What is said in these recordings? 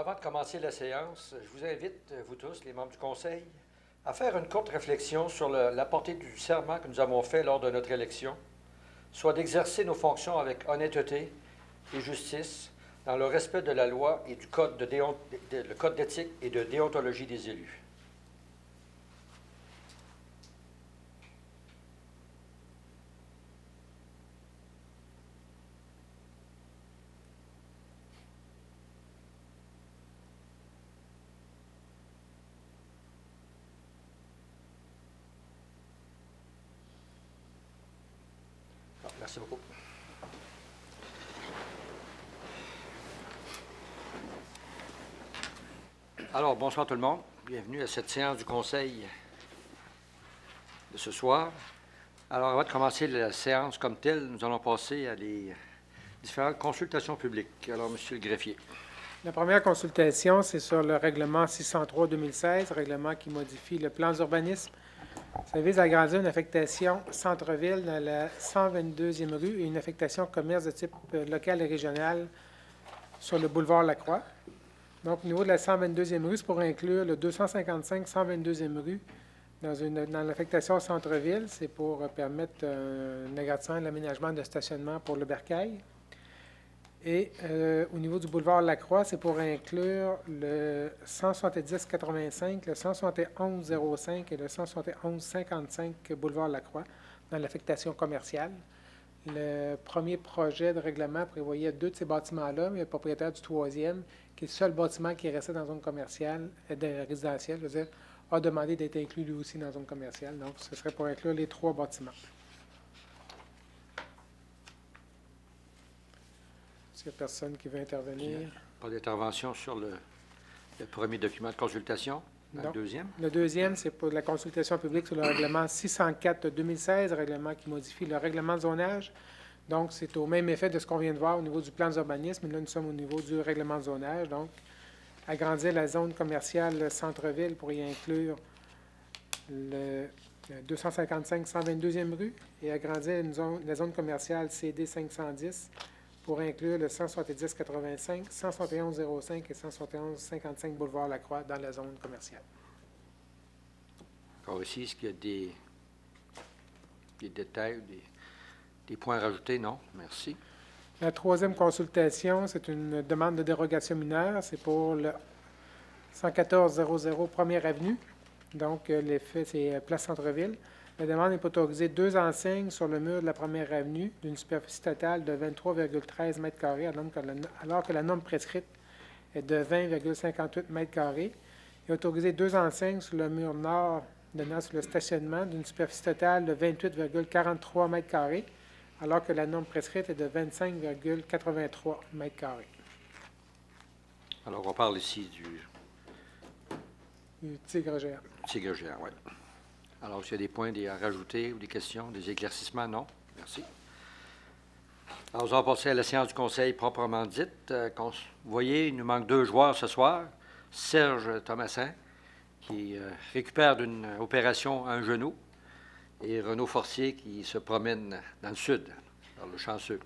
avant de commencer la séance, je vous invite, vous tous, les membres du Conseil, à faire une courte réflexion sur la portée du serment que nous avons fait lors de notre élection, soit d'exercer nos fonctions avec honnêteté et justice, dans le respect de la loi et du code le code d'éthique et de déontologie des élus. Merci beaucoup. Alors, bonsoir tout le monde. Bienvenue à cette séance du Conseil de ce soir. Alors, avant de commencer la séance comme telle, nous allons passer à les différentes consultations publiques. Alors, Monsieur le greffier. La première consultation, c'est sur le règlement 603-2016, règlement qui modifie le plan d'urbanisme. Ça vise à agrandir une affectation centre-ville dans la 122e rue et une affectation commerce de type local et régional sur le boulevard Lacroix. Donc, au niveau de la 122e rue, c'est pour inclure le 255 122e rue dans l'affectation centre-ville. C'est pour permettre un agrandissement de l'aménagement de stationnement pour le bercail. Et au niveau du boulevard Lacroix, c'est pour inclure le 170-85, le 171-05 et le 171-55 boulevard Lacroix dans l'affectation commerciale. Le premier projet de règlement prévoyait 2 de ces bâtiments-là, mais le propriétaire du troisième, qui est le seul bâtiment qui est resté dans la zone commerciale, résidentielle, je veux dire, a demandé d'être inclus lui aussi dans la zone commerciale. Donc, ce serait pour inclure les 3 bâtiments. Est-ce qu'il y a personne qui veut intervenir? Pas d'intervention sur le premier document de consultation. Le deuxième? Le deuxième, c'est pour la consultation publique sur le règlement 604-2016, règlement qui modifie le règlement de zonage. Donc, c'est au même effet de ce qu'on vient de voir au niveau du plan d'urbanisme. Là, nous sommes au niveau du règlement de zonage. Donc, agrandir la zone commerciale centre-ville pour y inclure le 255 122e rue et agrandir la zone commerciale CD 510 pour inclure le 170-85, 171-05 et 171-55 boulevard Lacroix dans la zone commerciale. Alors ici, est-ce qu'il y a des détails, des points à rajouter? Non? Merci. La troisième consultation, c'est une demande de dérogation mineure. C'est pour le 114-00 1er Avenue. Donc, l'effet, c'est Place Centre-Ville. La demande est pour autoriser 2 enseignes sur le mur de la première avenue d'une superficie totale de 23,13 m², alors que la norme prescrite est de 20,58 m², et autoriser 2 enseignes sur le mur nord donnant sur le stationnement d'une superficie totale de 28,43 m², alors que la norme prescrite est de 25,83 m². Alors, on parle ici Du tigre géant. Tigre géant, oui. Alors, s'il y a des points à rajouter ou des questions, des éclaircissements, non? Merci. Alors, nous allons passer à la séance du Conseil proprement dite. Vous voyez, il nous manque 2 joueurs ce soir. Serge Thomasin, qui récupère d'une opération un genou, et Renaud Forcier, qui se promène dans le sud, dans le chanceux.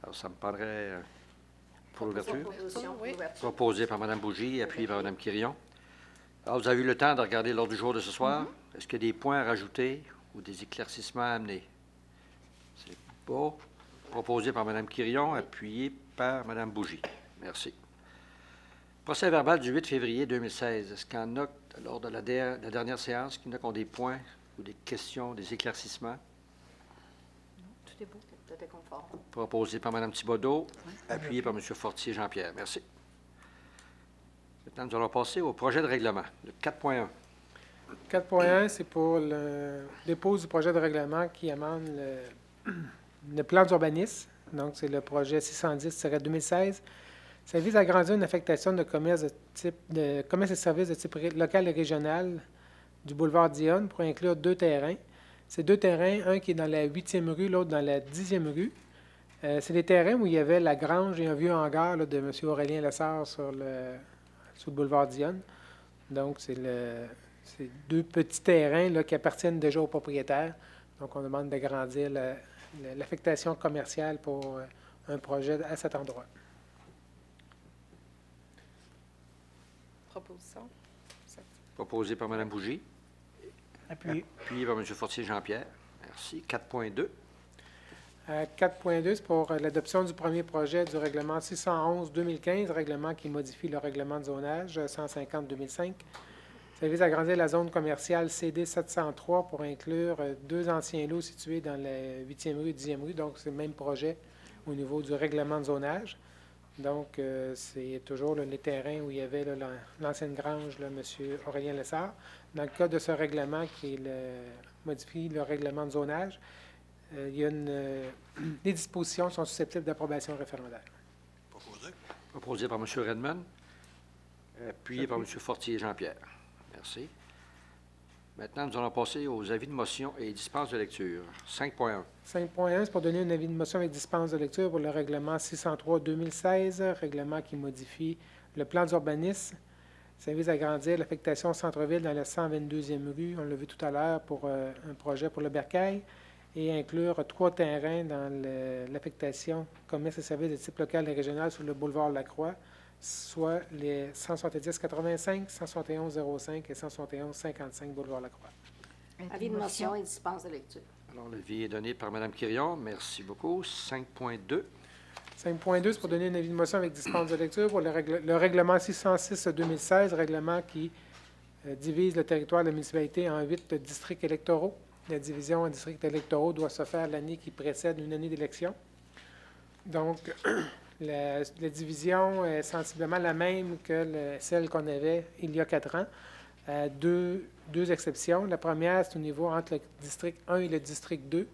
Alors, ça me prendrait pour l'ouverture. Proposé par Mme Bougie, appuyé par Mme Quirion. Alors, vous avez eu le temps de regarder l'ordre du jour de ce soir. Est-ce qu'il y a des points à rajouter ou des éclaircissements à amener? C'est pas proposé par Mme Quirion, appuyé par Mme Bougie. Merci. Procès verbal du 8 février 2016. Est-ce qu'il y en a, lors de la dernière séance, qu'il y en a qui ont des points ou des questions, des éclaircissements? Non, tout est beau, tout est conforme. Proposé par Mme Thibodeau, appuyé par M. Fortier Jean-Pierre. Merci. Maintenant, nous allons passer au projet de règlement, le 4.1. 4.1, c'est pour le dépôt du projet de règlement qui amende le plan d'urbanisme. Donc, c'est le projet 610-2016. Ça vise à agrandir une affectation de commerce et services de type local et régional du boulevard Dionne pour inclure 2 terrains. Ces 2 terrains, un qui est dans la 8e rue, l'autre dans la 10e rue. C'est des terrains où il y avait la grange et un vieux hangar là, de M. Aurélien Lessard sur le boulevard Dionne. Donc, c'est 2 petits terrains là, qui appartiennent déjà aux propriétaires. Donc, on demande d'agrandir l'affectation commerciale pour un projet à cet endroit. Proposition. Proposé par Mme Bougie. Appuyé. Appuyé par M. Fortier Jean-Pierre. Merci. 4.2. 4.2, c'est pour l'adoption du premier projet du règlement 611-2015, règlement qui modifie le règlement de zonage 150-2005. Ça vise à agrandir la zone commerciale CD 703 pour inclure 2 anciens lots situés dans la 8e rue et 10e rue. Donc, c'est le même projet au niveau du règlement de zonage. Donc, c'est toujours les terrains où il y avait l'ancienne grange, M. Aurélien Lessard. Dans le cas de ce règlement qui modifie le règlement de zonage, il y a les dispositions sont susceptibles d'approbation référendaire. Proposé. Proposé par M. Redmond. Appuyé par M. Fortier Jean-Pierre. Merci. Maintenant, nous allons passer aux avis de motion et dispenses de lecture. 5.1. 5.1, c'est pour donner un avis de motion avec dispense de lecture pour le règlement 603-2016, règlement qui modifie le plan d'urbanisme. Ça vise à agrandir l'affectation centre-ville dans la 122e rue, on l'a vu tout à l'heure, pour un projet pour le Bercail, et inclure 3 terrains dans l'affectation commerce et services de type local et régional sur le boulevard Lacroix, soit les 170-85, 171-05 et 171-55 boulevard Lacroix. Avis de motion et dispense de lecture. Alors, l'avis est donné par Mme Quirion. Merci beaucoup. 5.2. 5.2, c'est pour donner un avis de motion avec dispense de lecture pour le règlement 606-2016, règlement qui divise le territoire de la municipalité en 8 districts électoraux. La division en districts électoraux doit se faire l'année qui précède une année d'élection. Donc, la division est sensiblement la même que celle qu'on avait il y a 4 ans. Deux exceptions. La première, c'est au niveau entre le district 1 et le district 2,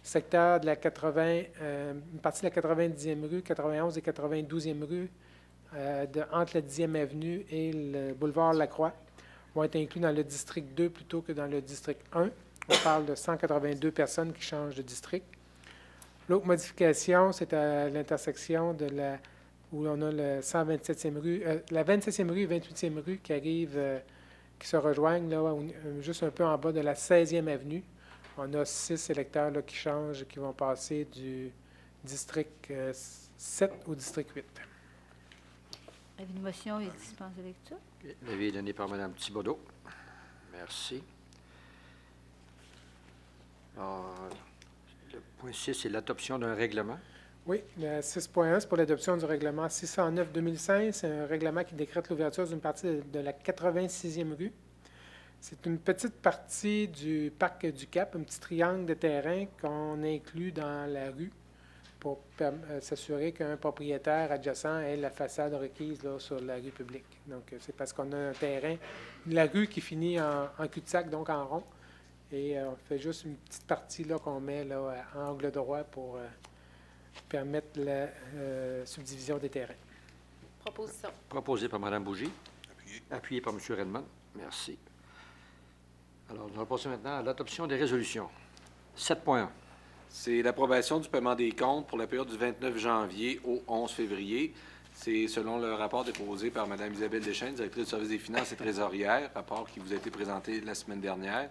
secteur de la 80, une partie de la 90e rue, 91 et 92e rue, entre la 10e avenue et le boulevard Lacroix, vont être inclus dans le district 2 plutôt que dans le district 1. On parle de 182 personnes qui changent de district. L'autre modification, c'est à l'intersection où on a la 127e rue, la 27e rue et 28e rue qui arrivent, qui se rejoignent là, juste un peu en bas de la 16e avenue. On a 6 électeurs là, qui changent, qui vont passer du district 7 au district 8. Avis de motion et dispense de lecture. L'avis est donné par Mme Thibodeau. Merci. Alors, le point 6, c'est l'adoption d'un règlement. Oui, le 6.1, c'est pour l'adoption du règlement 609-2005. C'est un règlement qui décrète l'ouverture d'une partie de la 86e rue. C'est une petite partie du parc du Cap, un petit triangle de terrain qu'on inclut dans la rue pour s'assurer qu'un propriétaire adjacent ait la façade requise là, sur la rue publique. Donc, c'est parce qu'on a un terrain, la rue qui finit en cul-de-sac, donc en rond. Et on fait juste une petite partie là, qu'on met là, à angle droit pour permettre la subdivision des terrains. Proposition. Proposé par Mme Bougie. Appuyé. Appuyé par M. Redmond. Merci. Alors, nous allons passer maintenant à l'adoption des résolutions. 7.1. C'est l'approbation du paiement des comptes pour la période du 29 janvier au 11 février. C'est selon le rapport déposé par Mme Isabelle Deschênes, directrice du service des finances et trésorière, rapport qui vous a été présenté la semaine dernière.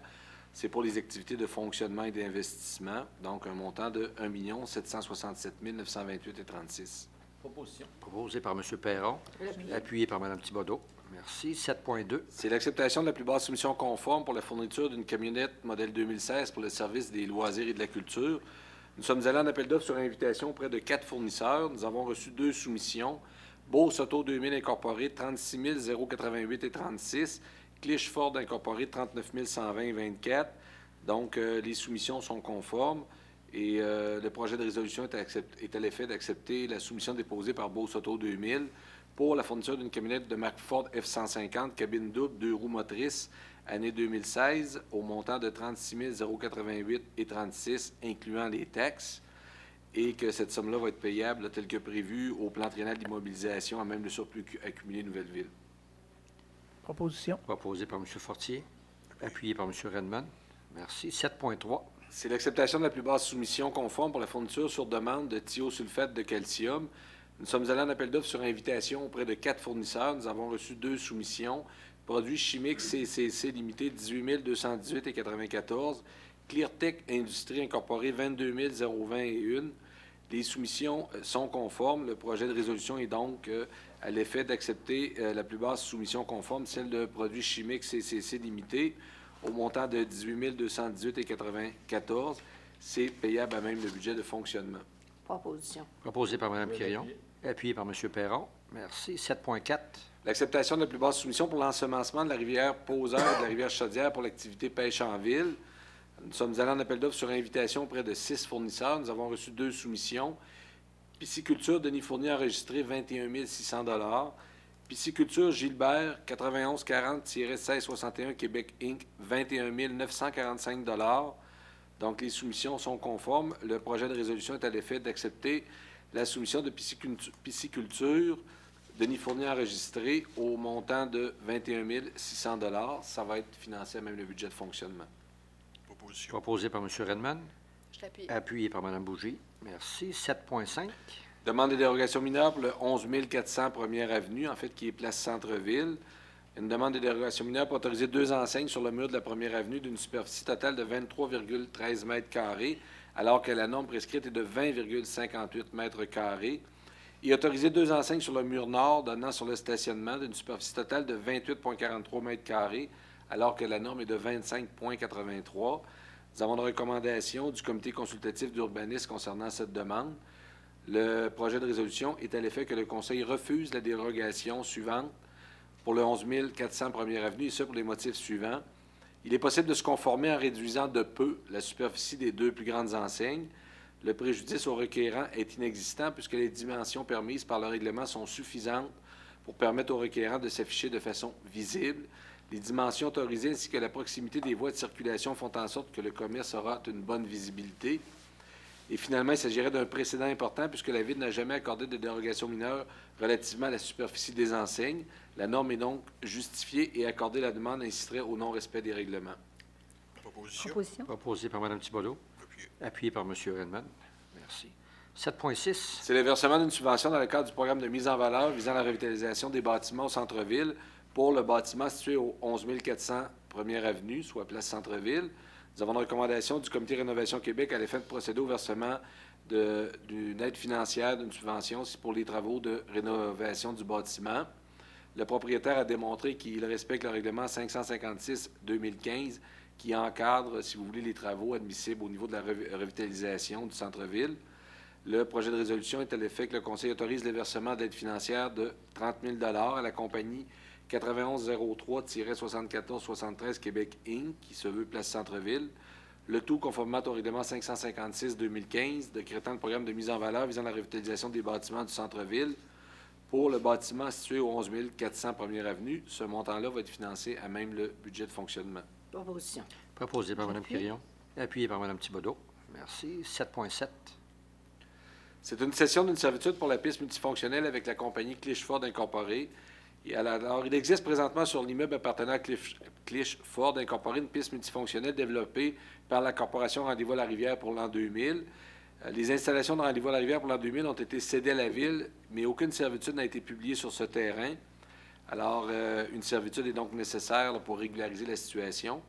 C'est pour les activités de fonctionnement et d'investissement, donc un montant de 1 767 928,36. Proposition. Proposé par M. Perron. Appuyé par Mme Thibodeau. Merci. 7.2. C'est l'acceptation de la plus basse soumission conforme pour la fourniture d'une camionnette modèle 2016 pour le service des loisirs et de la culture. Nous sommes allés en appel d'offres sur invitation auprès de 4 fournisseurs. Nous avons reçu 2 soumissions. Beauce Auto 2000 Incorporé, 36 088,36. Clich Ford Incorporé, 39 120,24. Donc, les soumissions sont conformes et le projet de résolution est à l'effet d'accepter la soumission déposée par Beauce Auto 2000 pour la fourniture d'une camionnette de marque Ford F-150, cabine double, 2 roues motrices, année 2016, au montant de 36 088,36, incluant les taxes, et que cette somme-là va être payable tel que prévu au plan triennal d'immobilisation à même le surplus accumulé Nouvelle-Ville. Proposition. Proposé par M. Fortier. Appuyé par M. Redmond. Merci. 7.3. C'est l'acceptation de la plus basse soumission conforme pour la fourniture sur demande de thiosulfate de calcium. Nous sommes allés en appel d'offres sur invitation auprès de 4 fournisseurs. Nous avons reçu 2 soumissions. Produits chimiques CCC limité 18 218,94. Cleartech Industrie Incorporée 22 020,1. Les soumissions sont conformes. Le projet de résolution est donc à l'effet d'accepter la plus basse soumission conforme, celle de produits chimiques CCC limité, au montant de 18 218,94. C'est payable à même le budget de fonctionnement. Proposition. Proposé par Mme Quirion, appuyé par M. Perron. Merci. 7.4. L'acceptation de la plus basse soumission pour l'ensemencement de la rivière Poseur et de la rivière Chaudière pour l'activité pêche en ville. Nous sommes allés en appel d'offres sur invitation auprès de 6 fournisseurs. Nous avons reçu 2 soumissions. Pisciculture Denis Fournier enregistré 21 600 $. Pisciculture Gilbert 9140-1661 Québec Inc. 21 945 $. Donc, les soumissions sont conformes. Le projet de résolution est à l'effet d'accepter la soumission de pisciculture Denis Fournier enregistré au montant de 21 600 $. Ça va être financé à même le budget de fonctionnement. Proposé par M. Redman, Je l'appuie. appuyé par Mme Bougie. Merci. 7.5. Demande de dérogation mineure pour le 11 400 Première Avenue, en fait, qui est place Centre-Ville. Une demande de dérogation mineure pour autoriser 2 enseignes sur le mur de la Première Avenue d'une superficie totale de 23,13 mètres carrés, alors que la norme prescrite est de 20,58 mètres carrés. Et autoriser 2 enseignes sur le mur nord donnant sur le stationnement d'une superficie totale de 28,43 mètres carrés, alors que la norme est de 25,83. Nous avons une recommandation du comité consultatif d'urbanisme concernant cette demande. Le projet de résolution est à l'effet que le Conseil refuse la dérogation suivante pour le 11 400 Première Avenue, et ce pour les motifs suivants. Il est possible de se conformer en réduisant de peu la superficie des 2 plus grandes enseignes. Le préjudice au requérant est inexistant puisque les dimensions permises par le règlement sont suffisantes pour permettre au requérant de s'afficher de façon visible. Les dimensions autorisées ainsi que la proximité des voies de circulation font en sorte que le commerce aura une bonne visibilité. Et finalement, il s'agirait d'un précédent important puisque la Ville n'a jamais accordé de dérogation mineure relativement à la superficie des enseignes. La norme est donc justifiée et accorder la demande inciterait au non-respect des règlements. Proposition. Proposé par Mme Thibodeau, appuyé par M. Redman. Merci. 7.6. C'est le versement d'une subvention dans le cadre du programme de mise en valeur visant la revitalisation des bâtiments au centre-ville pour le bâtiment situé au 11 400 Première Avenue, soit place Centre-Ville. Nous avons une recommandation du Comité Rénovation Québec à l'effet de procéder au versement d'une aide financière d'une subvention pour les travaux de rénovation du bâtiment. Le propriétaire a démontré qu'il respecte le règlement 556-2015 qui encadre, si vous voulez, les travaux admissibles au niveau de la revitalisation du centre-ville. Le projet de résolution est à l'effet que le Conseil autorise le versement d'aide financière de 30 000 $ à la compagnie 9103-7473 Québec Inc., qui se veut place Centre-Ville. Le tout conformément au règlement 556-2015, décrétant le programme de mise en valeur visant la revitalisation des bâtiments du centre-ville pour le bâtiment situé au 11 400 Première Avenue. Ce montant-là va être financé à même le budget de fonctionnement. Proposition. Proposé par Mme Quirion, appuyé par Mme Thibodeau. Merci. 7.7. C'est une cession d'une servitude pour la piste multifonctionnelle avec la compagnie Clich-Ford Incorporée. Et alors, il existe présentement sur l'immeuble appartenant à Clich-Ford Incorporée une piste multifonctionnelle développée par la Corporation Rendez-vous-à-la-Rivière pour l'an 2000. Les installations de Rendez-vous-à-la-Rivière pour l'an 2000 ont été cédées à la Ville, mais aucune servitude n'a été publiée sur ce terrain. Alors, une servitude est donc nécessaire là, pour régulariser la situation.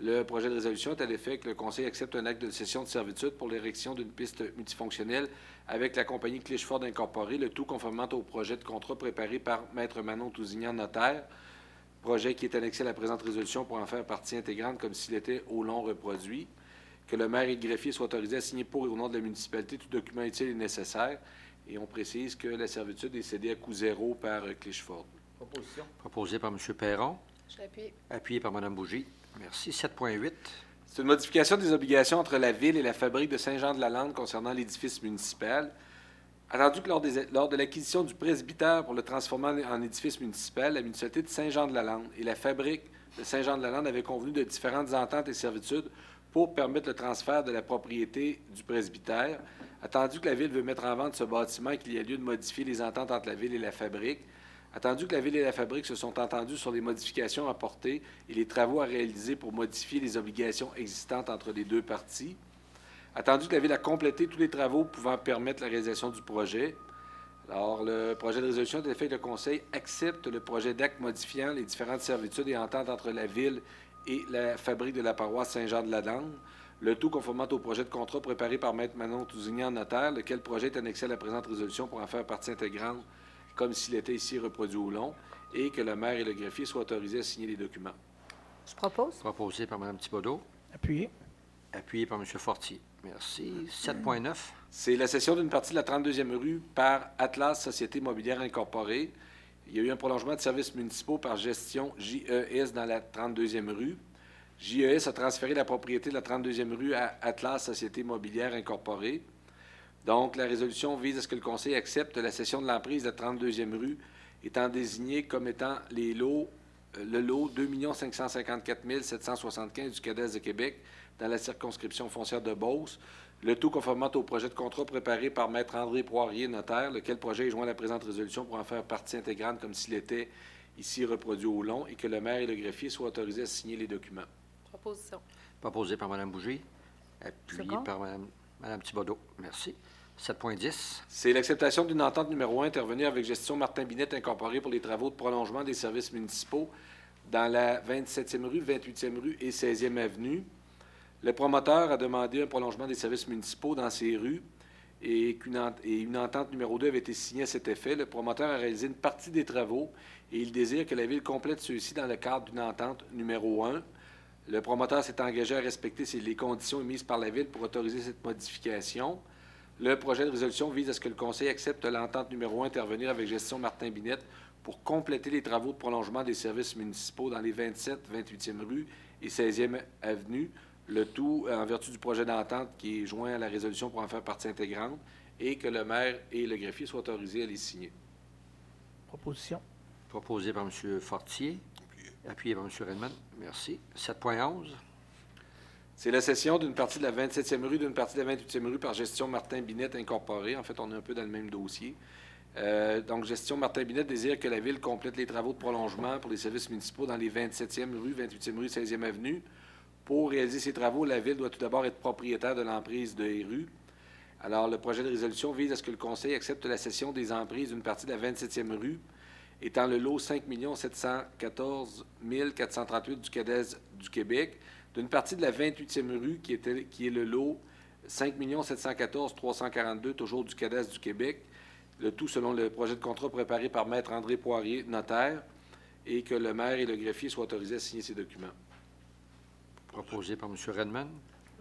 Le projet de résolution est à l'effet que le Conseil accepte un acte de cession de servitude pour l'érection d'une piste multifonctionnelle avec la compagnie Clich-Ford Incorporée, le tout conformément au projet de contrat préparé par Maître Manon Tousignan, notaire, projet qui est annexé à la présente résolution pour en faire partie intégrante comme s'il était au long reproduit, que le maire et le greffier soient autorisés à signer pour et au nom de la municipalité tout document utile et nécessaire, et on précise que la servitude est cédée à coût zéro par Clich-Ford. Proposition. Proposé par M. Perron, Je l'appuie. appuyé par Mme Bougie. Merci. 7.8. C'est une modification des obligations entre la Ville et la fabrique de Saint-Jean-de-la-Lande concernant l'édifice municipal. Attendu que lors de l'acquisition du presbytère pour le transformer en édifice municipal, la municipalité de Saint-Jean-de-la-Lande et la fabrique de Saint-Jean-de-la-Lande avaient convenu de différentes ententes et servitudes pour permettre le transfert de la propriété du presbytère. Attendu que la Ville veut mettre en vente ce bâtiment et qu'il y a lieu de modifier les ententes entre la Ville et la fabrique, attendu que la Ville et la fabrique se sont entendus sur les modifications apportées et les travaux à réaliser pour modifier les obligations existantes entre les deux parties, attendu que la Ville a complété tous les travaux pouvant permettre la réalisation du projet. Alors, le projet de résolution est fait que le Conseil accepte le projet d'acte modifiant les différentes servitudes et ententes entre la Ville et la fabrique de la paroisse Saint-Jean-de-la-Lande. le tout conformément au projet de contrat préparé par Maître Manon Tousignan, notaire, lequel projet est annexé à la présente résolution pour en faire partie intégrante, comme s'il était ici reproduit au long, et que le maire et le greffier soient autorisés à signer les documents. Je propose. Proposé par Mme Thibodeau, Appuyé. appuyé par M. Fortier. Merci. 7.9. C'est la cession d'une partie de la 32e rue par Atlas Société Mobilière Incorporée. Il y a eu un prolongement de services municipaux par gestion JES dans la 32e rue. JES a transféré la propriété de la 32e rue à Atlas Société Mobilière Incorporée. Donc, la résolution vise à ce que le Conseil accepte la cession de l'emprise de la 32e rue, étant désignée comme étant le lot 2 554 775 du CADES de Québec dans la circonscription foncière de Beauce, le tout conformément au projet de contrat préparé par Maître André Poirier, notaire, lequel projet est joint à la présente résolution pour en faire partie intégrante comme s'il était ici reproduit au long et que le maire et le greffier soient autorisés à signer les documents. Proposition. Proposé par Mme Bougie, appuyé Second. par Mme Thibodeau. Merci. 7.10. C'est l'acceptation d'une entente numéro 1 intervenue avec Gestion Martin Binette Incorporée pour les travaux de prolongement des services municipaux dans la 27e rue, 28e rue et 16e avenue. Le promoteur a demandé un prolongement des services municipaux dans ces rues et une entente numéro 2 avait été signée à cet effet. Le promoteur a réalisé une partie des travaux et il désire que la Ville complète ceux-ci dans le cadre d'une entente numéro 1. Le promoteur s'est engagé à respecter les conditions émises par la Ville pour autoriser cette modification. Le projet de résolution vise à ce que le Conseil accepte l'entente numéro 1 intervenir avec Gestion Martin Binette pour compléter les travaux de prolongement des services municipaux dans les 27, 28e rue et 16e avenue, le tout en vertu du projet d'entente qui est joint à la résolution pour en faire partie intégrante et que le maire et le greffier soient autorisés à les signer. Proposition. Proposé par M. Fortier, appuyé par M. Redmond. Merci. 7.11. C'est la cession d'une partie de la 27e rue, d'une partie de la 28e rue par Gestion Martin Binette Incorporée. En fait, on est un peu dans le même dossier. Donc, Gestion Martin Binette désire que la Ville complète les travaux de prolongement pour les services municipaux dans les 27e rue, 28e rue, 16e avenue. Pour réaliser ces travaux, la Ville doit tout d'abord être propriétaire de l'emprise des rues. Alors, le projet de résolution vise à ce que le Conseil accepte la cession des emprises d'une partie de la 27e rue, étant le lot 5 714 438 du CADES du Québec, d'une partie de la 28e rue, qui est le lot 5 714 342, toujours du CADES du Québec, le tout selon le projet de contrat préparé par Maître André Poirier, notaire, et que le maire et le greffier soient autorisés à signer ces documents. Proposé par M. Redmond,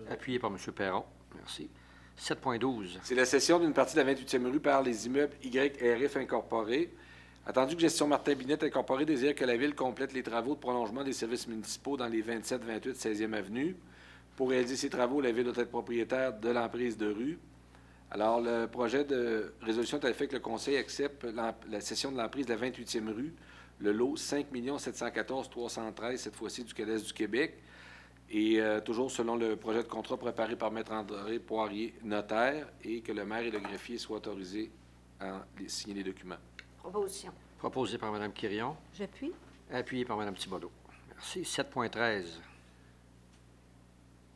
appuyé par M. Perron. Merci. 7.12. C'est la cession d'une partie de la 28e rue par les immeubles YRF Incorporés. Attendu que Gestion Martin Binette Incorporée désire que la Ville complète les travaux de prolongement des services municipaux dans les 27, 28, 16e avenue. Pour réaliser ces travaux, la Ville doit être propriétaire de l'emprise de rue. Alors, le projet de résolution est à l'effet que le Conseil accepte la cession de l'emprise de la 28e rue, le lot 5 714 313, cette fois-ci du CADES du Québec, et toujours selon le projet de contrat préparé par Maître André Poirier, notaire, et que le maire et le greffier soient autorisés à signer les documents. Proposition. Proposé par Mme Quirion, J'appuie. appuyé par Mme Thibodeau. Merci. 7.13.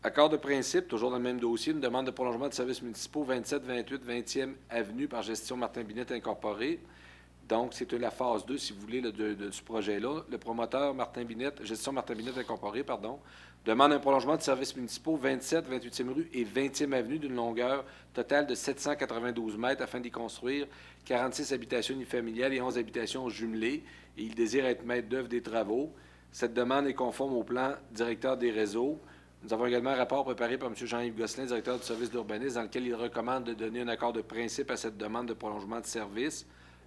Accord de principe, toujours dans le même dossier, une demande de prolongement de services municipaux 27, 28, 20e avenue par Gestion Martin Binette Incorporée. Donc, c'est la phase 2, si vous voulez, de ce projet-là. Le promoteur Gestion Martin Binette Incorporée, demande un prolongement de services municipaux 27, 28e rue et 20e avenue d'une longueur totale de 792 mètres afin d'y construire 46 habitations unifamiliales et 11 habitations jumelées. Et il désire être maître d'œuvre des travaux. Cette demande est conforme au plan directeur des réseaux. Nous avons également un rapport préparé par M. Jean-Yves Gosselin, directeur du service d'urbanisme, dans lequel il recommande de donner un accord de principe à cette demande de prolongement de service.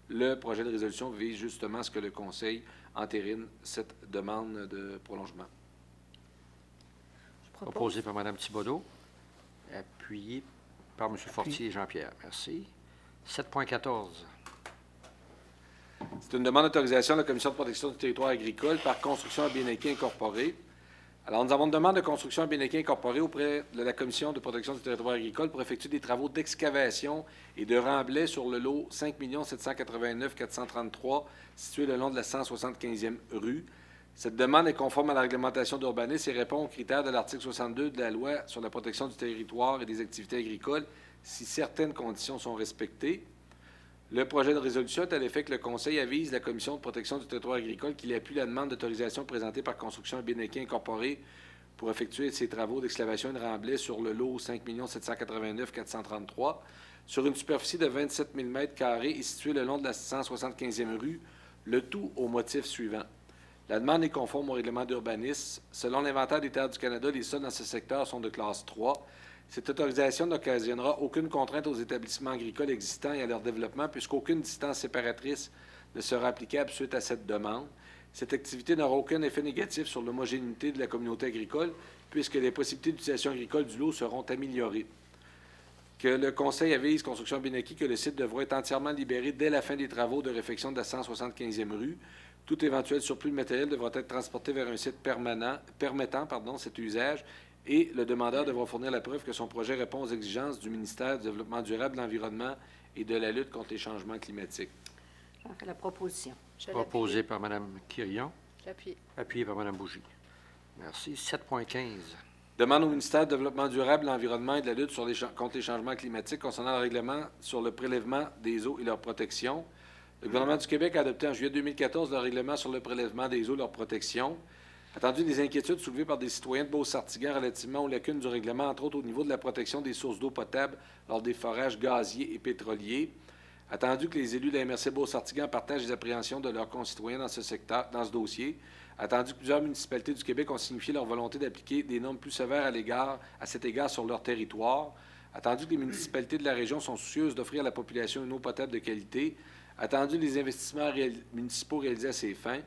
Le projet de résolution vise justement à ce que le Conseil entérine cette demande de prolongement. Je propose. Proposé par Mme Thibodeau, appuyé par M. Fortier et Jean-Pierre. Merci. 7.14. C'est une demande d'autorisation de la Commission de protection du territoire agricole par Construction Abénaquin Incorporée. Alors, nous avons une demande de Construction Abénaquin Incorporée auprès de la Commission de protection du territoire agricole pour effectuer des travaux d'excavation et de remblai sur le lot 5 789 433 situé le long de la 175e rue. Cette demande est conforme à la réglementation d'urbanisme et répond aux critères de l'article 62 de la Loi sur la protection du territoire et des activités agricoles si certaines conditions sont respectées. Le projet de résolution est à l'effet que le Conseil avise la Commission de protection du territoire agricole qu'il appuie la demande d'autorisation présentée par Construction Abénaquin Incorporée pour effectuer ces travaux d'excavation et de remblai sur le lot 5 789 433 sur une superficie de 27 000 m² et située le long de la 175e rue, le tout au motif suivant. La demande est conforme au règlement d'urbanisme. Selon l'Inventaire des terres du Canada, les sols dans ce secteur sont de classe 3. Cette autorisation n'occasionnera aucune contrainte aux établissements agricoles existants et à leur développement, puisqu'aucune distance séparatrice ne sera applicable suite à cette demande. Cette activité n'aura aucun effet négatif sur l'homogénéité de la communauté agricole, puisque les possibilités d'utilisation agricole du lot seront améliorées. Que le Conseil avise Construction Benaki que le site devra être entièrement libéré dès la fin des travaux de réfection de la 175e rue. Tout éventuel surplus de matériel devra être transporté vers un site permettant cet usage et le demandeur devra fournir la preuve que son projet répond aux exigences du ministère du Développement durable, de l'Environnement et de la lutte contre les changements climatiques. J'en fais la proposition. Proposé par Mme Quirion, J'appuie. appuyé par Mme Bougie. Merci. 7.15. Demande au ministère du Développement durable, de l'Environnement et de la lutte contre les changements climatiques concernant le règlement sur le prélèvement des eaux et leur protection. Le gouvernement du Québec a adopté en juillet 2014 le règlement sur le prélèvement des eaux et leur protection. Attendu des inquiétudes soulevées par des citoyens de Beauce-Sartiguan relativement aux lacunes du règlement, entre autres au niveau de la protection des sources d'eau potable lors des forages gaziers et pétroliers. Attendu que les élus de la MRC Beauce-Sartiguan partagent les appréhensions de leurs concitoyens dans ce dossier. Attendu que plusieurs municipalités du Québec ont signifié leur volonté d'appliquer des normes plus sévères à cet égard sur leur territoire. Attendu que les municipalités de la région sont soucieuses d'offrir à la population une eau potable de qualité. Attendu les investissements municipaux réalisés à ces fins.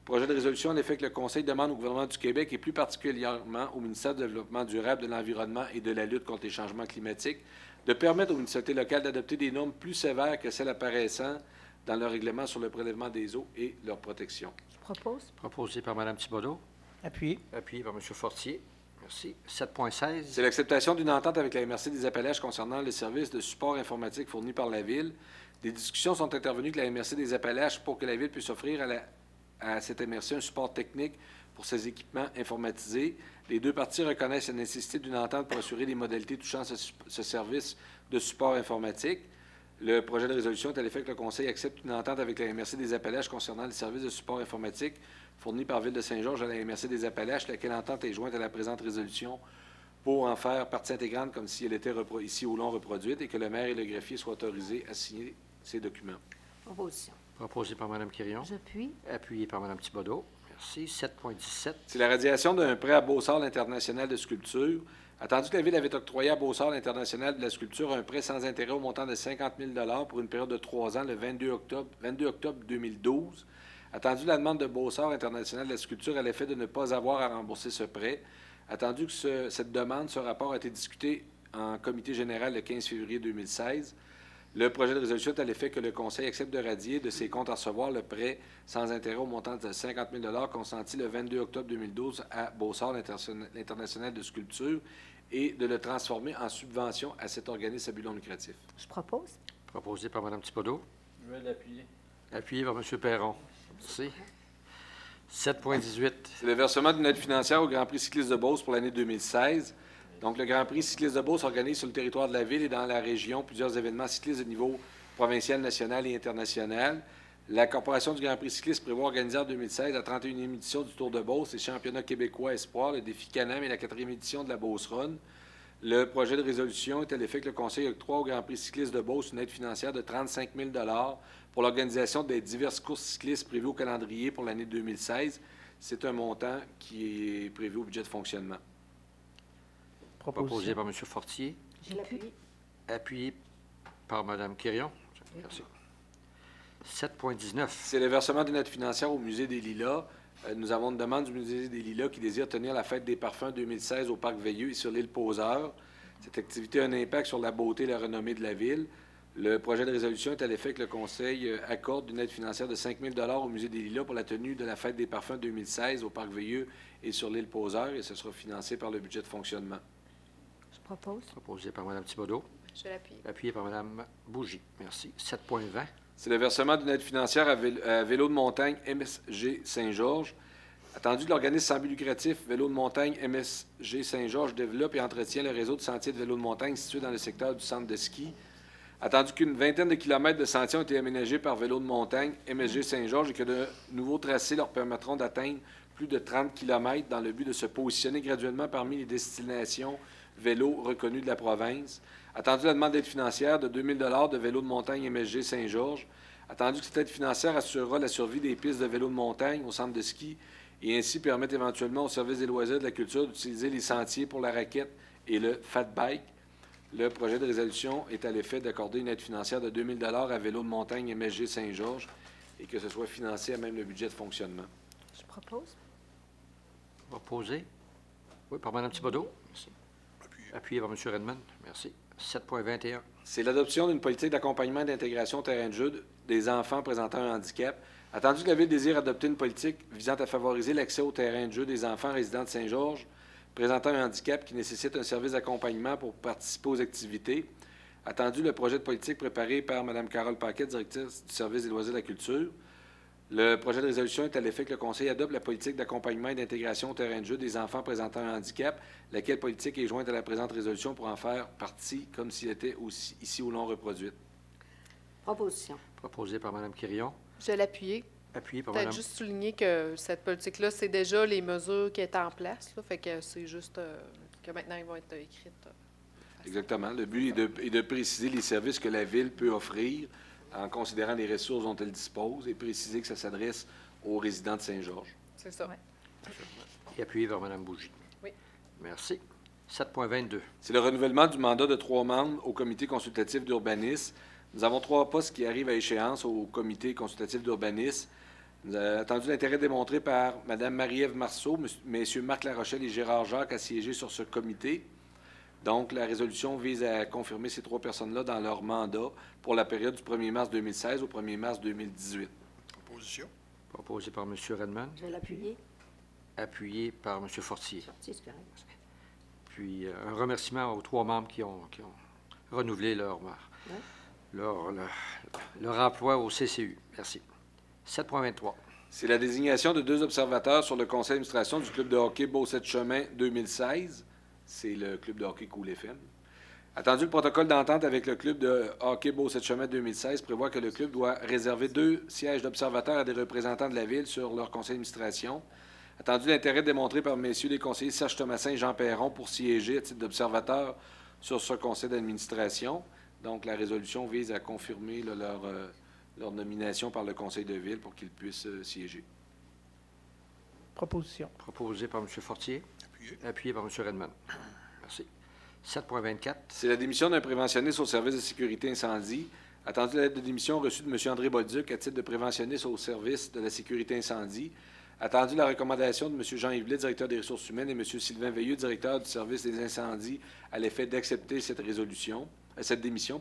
Projet de résolution, en effet, que le Conseil demande au gouvernement du Québec et plus particulièrement au ministère du Développement durable, de l'Environnement et de la lutte contre les changements climatiques de permettre aux municipalités locales d'adopter des normes plus sévères que celles apparaissant dans le règlement sur le prélèvement des eaux et leur protection. Je propose. Proposé par Mme Thibodeau, Appuyé. appuyé par M. Fortier. Merci. 7.16. C'est l'acceptation d'une entente avec la MRC des Appalaches concernant le service de support informatique fourni par la Ville. Des discussions sont intervenues avec la MRC des Appalaches pour que la Ville puisse offrir à cette MRC un support technique pour ses équipements informatisés. Les deux parties reconnaissent la nécessité d'une entente pour assurer les modalités touchant ce service de support informatique. Le projet de résolution est à l'effet que le Conseil accepte une entente avec la MRC des Appalaches concernant le service de support informatique fourni par Ville de Saint-Georges à la MRC des Appalaches, laquelle entente est jointe à la présente résolution pour en faire partie intégrante comme si elle était ici au long reproduite et que le maire et le greffier soient autorisés à signer ces documents. Proposition. Proposé par Mme Quirion, J'appuie. appuyé par Mme Thibodeau. Merci. 7.17. C'est la radiation d'un prêt à Beausart international de sculpture. Attendu que la Ville avait octroyé à Beausart international de la sculpture un prêt sans intérêt au montant de 50 000 pour une période de 3 ans, le 22 octobre 2012. Attendu la demande de Beausart international de la sculpture à l'effet de ne pas avoir à rembourser ce prêt. Attendu que cette demande, ce rapport a été discuté en comité général le 15 février 2016. Le projet de résolution est à l'effet que le Conseil accepte de radier de ses comptes à recevoir le prêt sans intérêt au montant de 50 000 consenti le 22 octobre 2012 à Beausart international de sculpture et de le transformer en subvention à cet organisme à but non lucratif. Je propose. Proposé par Mme Thibodeau, Je vais l'appuyer. appuyé par M. Perron. Merci. 7.18. C'est le versement d'une aide financière au Grand Prix cycliste de Beauce pour l'année 2016. Donc, le Grand Prix cycliste de Beauce organise sur le territoire de la Ville et dans la région plusieurs événements cyclistes de niveau provincial, national et international. La Corporation du Grand Prix cycliste prévoit organiser en 2016 la 31e édition du Tour de Beauce, les championnats québécois espoirs, le défi Can-Am et la 4e édition de la Beauce Run. Le projet de résolution est à l'effet que le Conseil octroie au Grand Prix cycliste de Beauce une aide financière de 35 000 pour l'organisation des diverses courses cyclistes prévues au calendrier pour l'année 2016. C'est un montant qui est prévu au budget de fonctionnement. Proposé par M. Fortier, J'appuie. appuyé par Mme Quirion. Merci. 7.19. C'est le versement d'une aide financière au Musée des Lilas. Nous avons une demande du Musée des Lilas qui désire tenir la fête des parfums 2016 au Parc Veilleux et sur l'île Poseur. Cette activité a un impact sur la beauté et la renommée de la ville. Le projet de résolution est à l'effet que le Conseil accorde une aide financière de 5 000 au Musée des Lilas pour la tenue de la fête des parfums 2016 au Parc Veilleux et sur l'île Poseur, et ce sera financé par le budget de fonctionnement. Je propose. Proposé par Mme Thibodeau, Je l'appuie. appuyé par Mme Bougie. Merci. 7.20. C'est le versement d'une aide financière à Vélo de montagne MSG Saint-Georges. Attendu que l'organisme sans but lucratif Vélo de montagne MSG Saint-Georges développe et entretient le réseau de sentiers de vélo de montagne situé dans le secteur du centre de ski. Attendu qu'une vingtaine de kilomètres de sentiers ont été aménagés par Vélo de montagne MSG Saint-Georges et que de nouveaux tracés leur permettront d'atteindre plus de 30 km dans le but de se positionner graduellement parmi les destinations vélo reconnues de la province. Attendu la demande d'aide financière de 2 000 de vélo de montagne MSG Saint-Georges. Attendu que cette aide financière assurera la survie des pistes de vélo de montagne au centre de ski et ainsi permettre éventuellement au service des loisirs et de la culture d'utiliser les sentiers pour la raquette et le fat bike. Le projet de résolution est à l'effet d'accorder une aide financière de 2 000 à vélo de montagne MSG Saint-Georges et que ce soit financé à même le budget de fonctionnement. Je propose. Proposé. Oui, par Mme Thibodeau. Merci. Appuyé par M. Redmond. Merci. 7.21. C'est l'adoption d'une politique d'accompagnement et d'intégration au terrain de jeu des enfants présentant un handicap. Attendu que la Ville désire adopter une politique visant à favoriser l'accès au terrain de jeu des enfants résidents de Saint-Georges présentant un handicap qui nécessite un service d'accompagnement pour participer aux activités. Attendu le projet de politique préparé par Mme Carole Paquet, directrice du service des loisirs de la culture. Le projet de résolution est à l'effet que le Conseil adopte la politique d'accompagnement et d'intégration au terrain de jeu des enfants présentant un handicap, laquelle politique est jointe à la présente résolution pour en faire partie, comme s'il était aussi, ici ou non reproduite. Proposition. Proposé par Mme Quirion. Je vais l'appuyer. Appuyé par Peut-être Mme... juste souligner que cette politique-là, c'est déjà les mesures qui étaient en place. Là, fait que c'est juste que maintenant, ils vont être écrites. Exactement. Le but est de préciser les services que la Ville peut offrir en considérant les ressources dont elle dispose et préciser que ça s'adresse aux résidents de Saint-Georges. C'est ça. Ouais. Et appuyé par Mme Bougie. Oui. Merci. 7.22. C'est le renouvellement du mandat de 3 membres au comité consultatif d'urbanisme. Nous avons 3 postes qui arrivent à échéance au comité consultatif d'urbanisme. Nous avons attendu l'intérêt démontré par Mme Marie-Ève Marceau, M. Marc Larochelle et Gérard Jacques à siéger sur ce comité. Donc, la résolution vise à confirmer ces 3 personnes-là dans leur mandat pour la période du 1er mars 2016 au 1er mars 2018. Proposition. Proposé par M. Redmond. Je vais l'appuyer. Appuyé par M. Fortier. C'est correct. Puis, un remerciement aux 3 membres qui ont renouvelé leur emploi au CCU. Merci. 7.23. C'est la désignation de 2 observateurs sur le conseil d'administration du club de hockey Beauceppe-Chemin 2016. C'est le club de hockey Cool FM. Attendu le protocole d'entente avec le club de hockey Beauceppe-Chemin 2016 prévoit que le club doit réserver 2 sièges d'observateurs à des représentants de la Ville sur leur conseil d'administration. Attendu l'intérêt démontré par messieurs les conseillers Serge Thomasin et Jean Perron pour siéger à titre d'observateur sur ce conseil d'administration. Donc, la résolution vise à confirmer leur nomination par le conseil de Ville pour qu'ils puissent siéger. Proposition. Proposé par M. Fortier. Appuyé. Appuyé par M. Redmond. Merci. 7.24. C'est la démission d'un préventionniste au service de sécurité incendie. Attendu la lettre de démission reçue de M. André Bolduc à titre de préventionniste au service de la sécurité incendie. Attendu la recommandation de M. Jean-Yves Blais, directeur des ressources humaines, et M. Sylvain Veilleux, directeur du service des incendies, à l'effet d'accepter cette démission.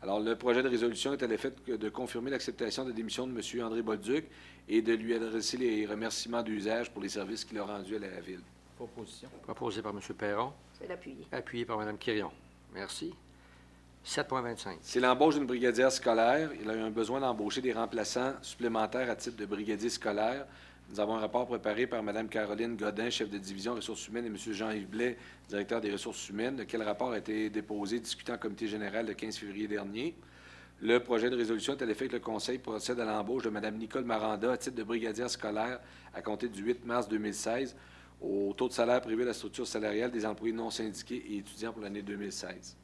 Alors, le projet de résolution est à l'effet de confirmer l'acceptation de démission de M. André Bolduc et de lui adresser les remerciements d'usage pour les services qu'il a rendus à la Ville. Proposition. Proposé par M. Perron. Je vais l'appuyer. Appuyé par Mme Quirion. Merci. 7.25. C'est l'embauche d'une brigadière scolaire. Il a eu un besoin d'embaucher des remplaçants supplémentaires à titre de brigadier scolaire. Nous avons un rapport préparé par Mme Caroline Godin, chef de division ressources humaines, et M. Jean-Yves Blais, directeur des ressources humaines, lequel rapport a été déposé, discuté en comité général le 15 février dernier. Le projet de résolution est à l'effet que le Conseil procède à l'embauche de Mme Nicole Maranda à titre de brigadière scolaire à compter du 8 mars 2016 au taux de salaire prévu à la structure salariale des employés non syndiqués et étudiants pour l'année 2016.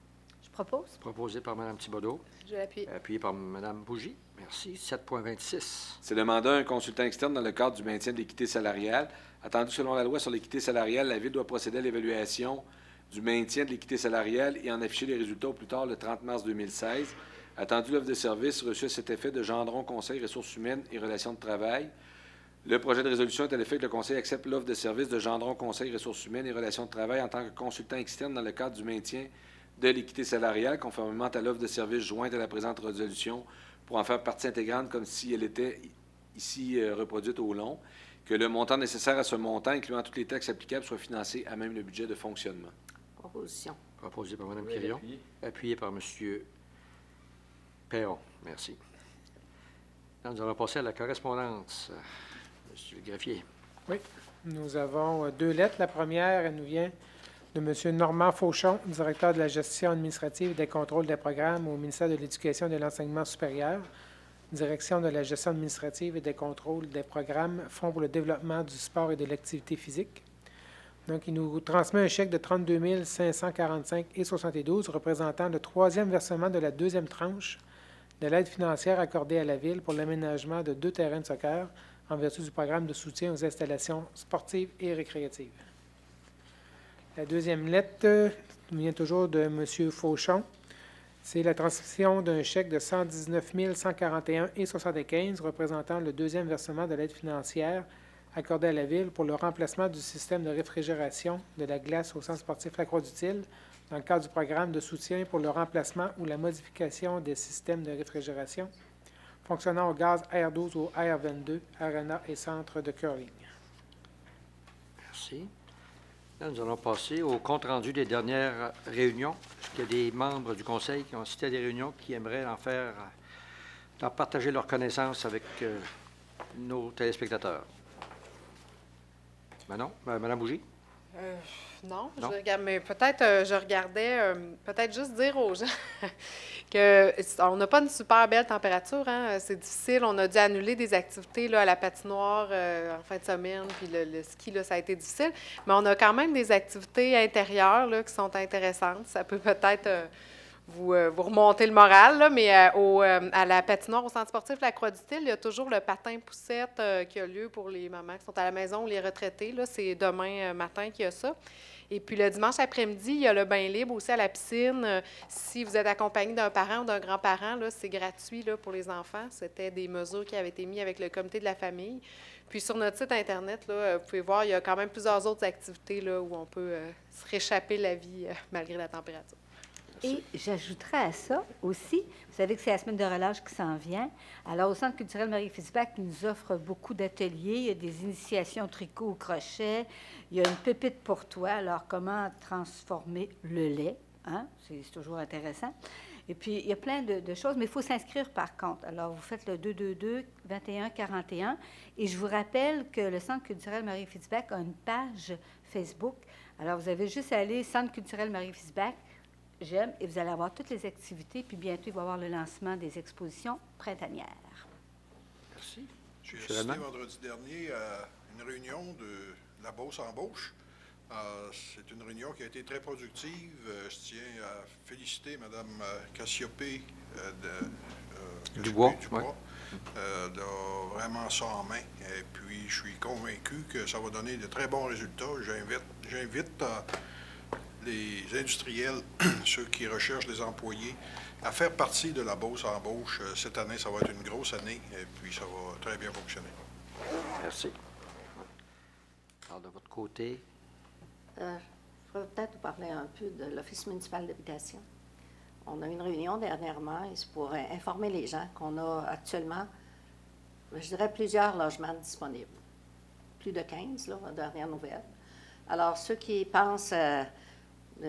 Je propose. Proposé par Mme Thibodeau. Je l'appuie. Appuyé par Mme Bougie. Merci. 7.26. C'est le mandat d'un consultant externe dans le cadre du maintien de l'équité salariale. Attendu selon la loi sur l'équité salariale, la Ville doit procéder à l'évaluation du maintien de l'équité salariale et en afficher les résultats au plus tard le 30 mars 2016. Attendu l'offre de service reçue à cet effet de Gendron Conseil ressources humaines et relations de travail. Le projet de résolution est à l'effet que le Conseil accepte l'offre de service de Gendron Conseil ressources humaines et relations de travail en tant que consultant externe dans le cadre du maintien de l'équité salariale, conformément à l'offre de service jointe à la présente résolution, pour en faire partie intégrante comme si elle était ici reproduite au long, que le montant nécessaire à ce montant, incluant toutes les taxes applicables, soit financé à même le budget de fonctionnement. Proposition. Proposé par Mme Oui, Quirion. appuyé. Appuyé par M. Perron. Merci. Nous allons passer à la correspondance. M. le greffier. Oui. Nous avons 2 lettres. La première, elle nous vient de M. Normand Fauchon, directeur de la gestion administrative et des contrôles des programmes au ministère de l'Éducation et de l'Enseignement supérieur. Direction de la gestion administrative et des contrôles des programmes, Fonds pour le développement du sport et de l'activité physique. Donc, il nous transmet un chèque de 32 545,72 représentant le troisième versement de la deuxième tranche de l'aide financière accordée à la Ville pour l'aménagement de 2 terrains de soccer en vertu du programme de soutien aux installations sportives et récréatives. La deuxième lettre vient toujours de M. Fauchon. C'est la transmission d'un chèque de 119 141,75 représentant le deuxième versement de l'aide financière accordée à la Ville pour le remplacement du système de réfrigération de la glace au centre sportif La Croix-du-Til dans le cadre du programme de soutien pour le remplacement ou la modification des systèmes de réfrigération fonctionnant au gaz AR12 ou AR22, Arena et centre de curling. Merci. Là, nous allons passer au compte-rendu des dernières réunions. Est-ce qu'il y a des membres du Conseil qui ont assisté à des réunions qui aimeraient d'en partager leurs connaissances avec nos téléspectateurs? Ben non? Madame Bougie? Non, Non? je regarde, mais peut-être je regardais, peut-être juste dire aux gens qu'on n'a pas une super belle température, hein? C'est difficile. On a dû annuler des activités là, à la patinoire en fin de semaine, puis le ski, là, ça a été difficile. Mais on a quand même des activités intérieures là, qui sont intéressantes. Ça peut peut-être vous remonter le moral, là, mais à la patinoire au centre sportif La Croix-du-Til, il y a toujours le patin poussette qui a lieu pour les mamans qui sont à la maison ou les retraités. Là, c'est demain matin qu'il y a ça. Et puis le dimanche après-midi, il y a le bain libre aussi à la piscine. Si vous êtes accompagné d'un parent ou d'un grand-parent, là, c'est gratuit là, pour les enfants. C'était des mesures qui avaient été mises avec le comité de la famille. Puis sur notre site Internet, là, vous pouvez voir, il y a quand même plusieurs autres activités là, où on peut se réchapper la vie malgré la température. Et j'ajouterais à ça aussi, vous savez que c'est la semaine de relâche qui s'en vient. Alors, au Centre culturel Marie-Fitzbach, il nous offre beaucoup d'ateliers. Il y a des initiations tricot au crochet. Il y a une pépite pour toi. Alors, comment transformer le lait? Hein? C'est toujours intéressant. Et puis, il y a plein de choses, mais il faut s'inscrire par contre. Alors, vous faites le 222-2141. Et je vous rappelle que le Centre culturel Marie-Fitzbach a une page Facebook. Alors, vous avez juste à aller Centre culturel Marie-Fitzbach, j'aime, et vous allez avoir toutes les activités, puis bientôt, il va y avoir le lancement des expositions printanières. Merci. J'ai assisté vendredi dernier à une réunion de la Beauce embauche. C'est une réunion qui a été très productive. Je tiens à féliciter Mme Cassiopée Dubois. De vraiment ça en main. Et puis, je suis convaincu que ça va donner de très bons résultats. J'invite les industriels, ceux qui recherchent des employés, à faire partie de la Beauce embauche. Cette année, ça va être une grosse année et puis ça va très bien fonctionner. Merci. Alors, de votre côté? Je pourrais peut-être vous parler un peu de l'Office municipal d'habitation. On a eu une réunion dernièrement et c'est pour informer les gens qu'on a actuellement, je dirais, plusieurs logements disponibles. Plus de 15, là, dernière nouvelle. Alors, ceux qui pensent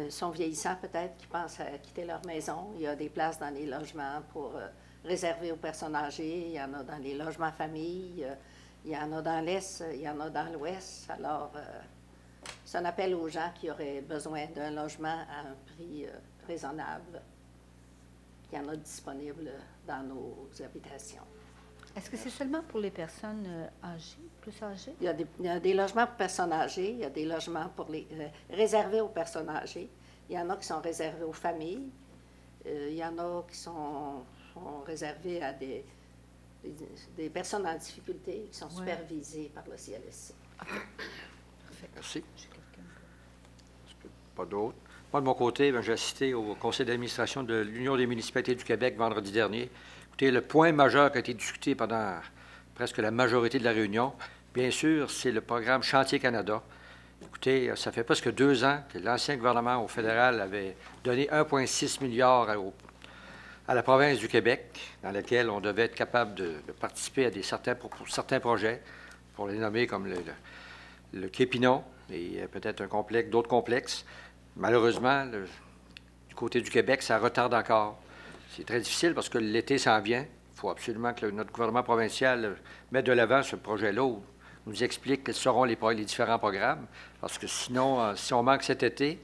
sont vieillissants peut-être, qui pensent à quitter leur maison. Il y a des places dans les logements pour réserver aux personnes âgées. Il y en a dans les logements familles. Il y en a dans l'Est, il y en a dans l'Ouest. Alors, c'est un appel aux gens qui auraient besoin d'un logement à un prix raisonnable. Il y en a disponibles dans nos habitations. Est-ce que c'est seulement pour les personnes âgées, plus âgées? Il y a des logements pour personnes âgées, il y a des logements pour réservés aux personnes âgées. Il y en a qui sont réservés aux familles. Il y en a qui sont réservés à des des personnes en difficulté qui sont supervisées par le CLSC. Merci. Pas d'autres. Moi, de mon côté, j'ai assisté au conseil d'administration de l'Union des municipalités du Québec vendredi dernier. Écoutez, le point majeur qui a été discuté pendant presque la majorité de la réunion, bien sûr, c'est le programme Chantier Canada. Écoutez, ça fait presque 2 ans que l'ancien gouvernement au fédéral avait donné 1,6 milliard à la province du Québec, dans laquelle on devait être capable de participer à pour certains projets, pour les nommer comme le Quai Pinon et peut-être d'autres complexes. Malheureusement, du côté du Québec, ça retarde encore. C'est très difficile parce que l'été s'en vient. Il faut absolument que notre gouvernement provincial mette de l'avant ce projet-là où nous explique quels seront les différents programmes. Parce que sinon, si on manque cet été,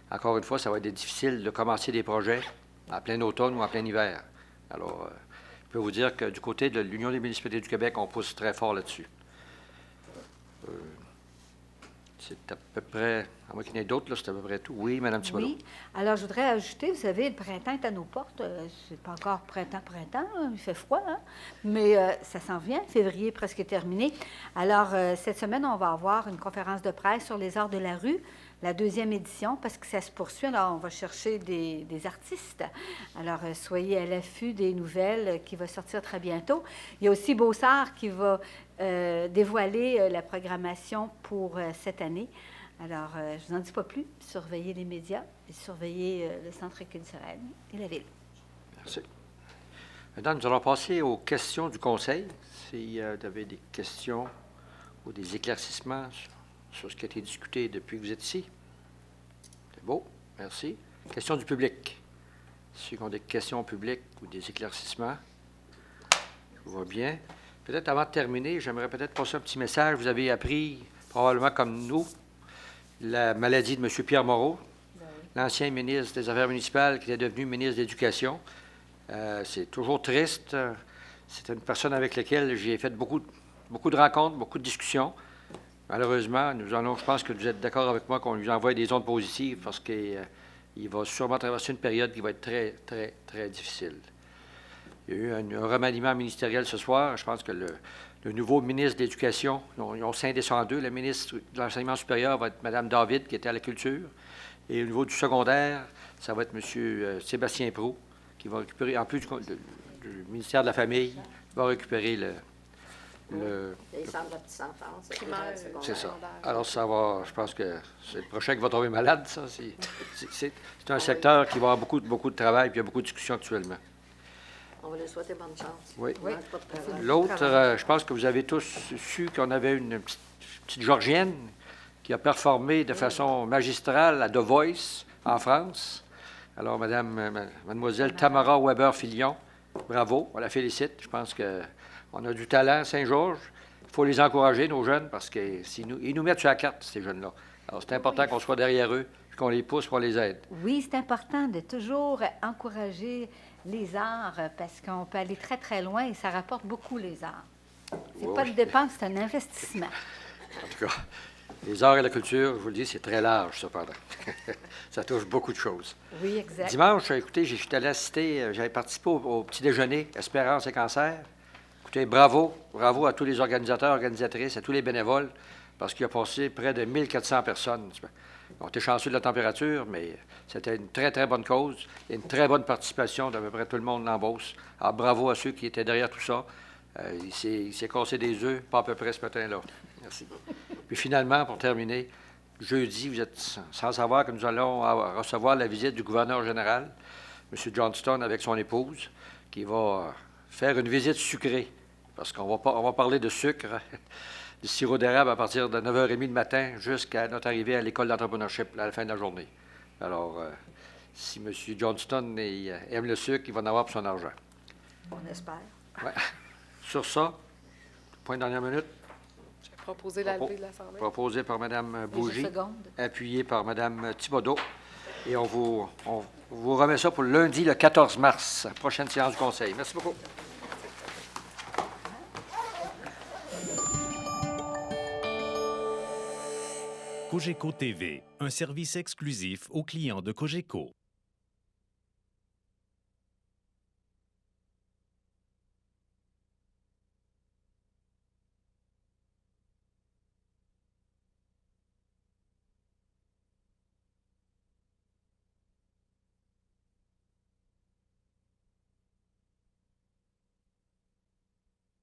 encore une fois, ça va être difficile de commencer des projets en plein automne ou en plein hiver. Alors, Je peux vous dire que du côté de l'Union des municipalités du Québec, on pousse très fort là-dessus. C'est à peu près, à moins qu'il y en ait d'autres, là, c'est à peu près tout. Oui, Mme Thibodeau. Oui. Alors, je voudrais ajouter, vous savez, le printemps est à nos portes. C'est pas encore printemps, hein, il fait froid, hein? Mais ça s'en vient. Février est presque terminé. Alors, cette semaine, on va avoir une conférence de presse sur les arts de la rue, la 2e édition, parce que ça se poursuit. Alors, on va chercher des artistes. Alors, soyez à l'affût des nouvelles qui vont sortir très bientôt. Il y a aussi Beaussart qui va dévoiler la programmation pour cette année. Alors, je ne vous en dis pas plus. Surveillez les médias et surveillez le centre culturel et la ville. Merci. Maintenant, nous allons passer aux questions du Conseil. Si vous avez des questions ou des éclaircissements sur ce qui a été discuté depuis que vous êtes ici. C'est beau. Merci. Questions du public. Ceux qui ont des questions publiques ou des éclaircissements. Je vois bien. Peut-être avant de terminer, j'aimerais peut-être passer un petit message. Vous avez appris, probablement comme nous, la maladie de M. Pierre Moreau, l'ancien ministre des Affaires municipales qui est devenu ministre de l'Éducation. C'est toujours triste. C'est une personne avec laquelle j'ai fait beaucoup de rencontres, beaucoup de discussions. Malheureusement, je pense que vous êtes d'accord avec moi qu'on lui envoie des ondes positives parce qu'il va sûrement traverser une période qui va être très, très, très difficile. Il y a eu un remaniement ministériel ce soir. Je pense que le nouveau ministre de l'Éducation, ils ont scindé ça en deux. Le ministre de l'Enseignement supérieur va être Mme David, qui était à la culture. Et au niveau du secondaire, ça va être M. Sébastien Proulx, qui va récupérer, en plus du ministère de la Famille, va récupérer le Les centres de la petite enfance. Primaire, c'est ça. secondaire. Alors, ça va, je pense que c'est le prochain qui va tomber malade, ça. C'est un secteur qui va avoir beaucoup de travail, puis il y a beaucoup de discussions actuellement. On va lui souhaiter bonne chance. Oui. Il manque pas de travail. L'autre, je pense que vous avez tous su qu'on avait une petite Georgienne qui a performé de façon magistrale à The Voice en France. Alors, mademoiselle Tamara Weber-Filion, bravo, on la félicite. Je pense qu'on a du talent à Saint-Georges. Il faut les encourager, nos jeunes, parce qu'ils nous mettent sur la carte, ces jeunes-là. Alors, c'est important qu'on soit derrière eux, puis qu'on les pousse, qu'on les aide. Oui, c'est important de toujours encourager les arts parce qu'on peut aller très, très loin et ça rapporte beaucoup, les arts. C'est pas une dépense, c'est un investissement. En tout cas, les arts et la culture, je vous le dis, c'est très large, cependant. Ça touche beaucoup de choses. Oui, exact. Dimanche, écoutez, j'étais allé assister, j'avais participé au petit déjeuner Espérance et Cancer. Écoutez, bravo à tous les organisateurs, organisatrices, à tous les bénévoles, parce qu'il a passé près de 1400 personnes. On était chanceux de la température, mais c'était une très, très bonne cause et une très bonne participation d'à peu près tout le monde dans Beauce. Alors, bravo à ceux qui étaient derrière tout ça. Il s'est cassé des œufs, pas à peu près ce matin-là. Merci. Puis finalement, pour terminer, jeudi, vous êtes sans savoir que nous allons recevoir la visite du gouverneur général, M. Johnston, avec son épouse, qui va faire une visite sucrée, parce qu'on va parler de sucre, du sirop d'érable à partir de 9h30 le matin jusqu'à notre arrivée à l'école d'entrepreneurship à la fin de la journée. Alors, si M. Johnston aime le sucre, il va en avoir pour son argent. On espère. Ouais. Sur ça, point de dernière minute, J'ai proposé la levée de l'Assemblée. proposé par Mme Bougie, Quelques secondes. appuyé par Mme Thibodeau. Et on vous remet ça pour lundi, le 14 mars, prochaine séance du Conseil. Merci beaucoup. Cogeco TV, un service exclusif aux clients de Cogeco.